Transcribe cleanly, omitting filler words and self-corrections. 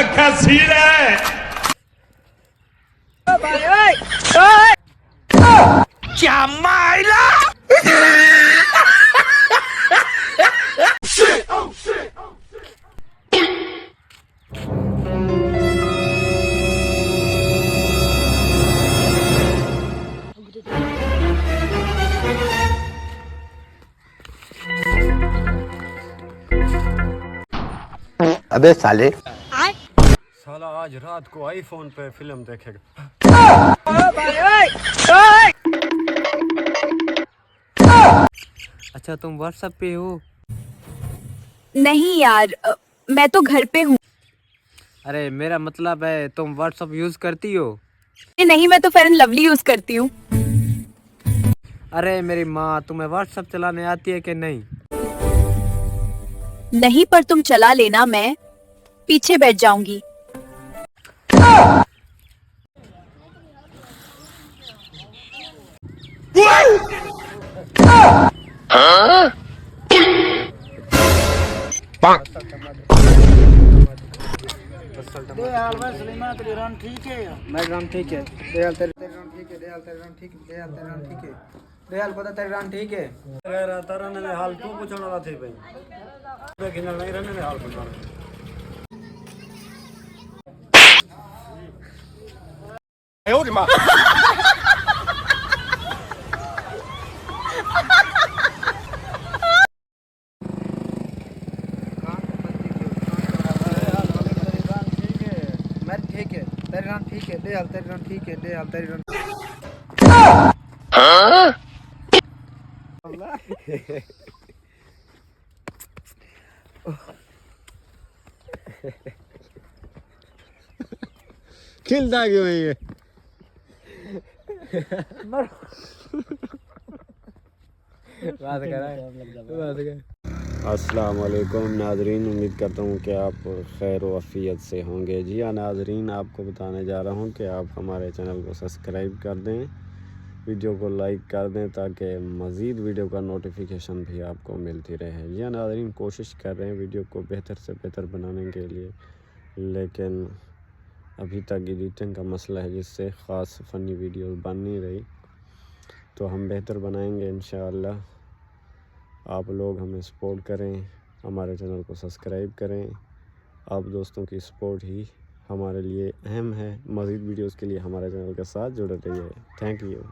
क्या सीन है? क्या मायला? अबे साले साला आज रात को आईफोन पे फिल्म देखेगा। अच्छा तुम व्हाट्सएप पे हो? नहीं यार, मैं तो घर पे हूँ। अरे मेरा मतलब है तुम व्हाट्सएप यूज करती हो? नहीं, मैं तो फेयर एंड लवली यूज करती हूँ। अरे मेरी माँ, तुम्हें व्हाट्सएप चलाने आती है कि नहीं? नहीं, पर तुम चला लेना, मैं पीछे बैठ जाऊंगी। बैकग्राउंड ठीक है। दयाल तेरे रन ठीक है। दयाल तेरे रन ठीक है। दयाल तेरे रन ठीक है। दयाल पता तेरे रन ठीक है। रहने में हाल क्यों पूछने वाला थे भाई? नहीं रहने में हाल पूछना। मैं ठीक है। तेरे रन ठीक है। दयाल तेरे रन ठीक है। दयाल तेरे रन खिलता क्यों है ये? अस्सलाम वालेकुम नाजरीन, उम्मीद करता हूँ कि आप खैर व आफियत से होंगे। जी हाँ नाजरीन, आपको बताने जा रहा हूँ कि आप हमारे चैनल को सब्सक्राइब कर दें, वीडियो को लाइक कर दें ताकि मज़ीद वीडियो का नोटिफिकेशन भी आपको मिलती रहे। जी हाँ नाजरीन, कोशिश कर रहे हैं वीडियो को बेहतर से बेहतर बनाने के लिए, लेकिन अभी तक एडिटिंग का मसला है जिससे ख़ास फ़नी वीडियो बन नहीं रही। तो हम बेहतर बनाएंगे इंशाअल्लाह। आप लोग हमें सपोर्ट करें, हमारे चैनल को सब्सक्राइब करें। आप दोस्तों की सपोर्ट ही हमारे लिए अहम है। मज़ीद वीडियोस के लिए हमारे चैनल के साथ जुड़े रहिए। Thank you.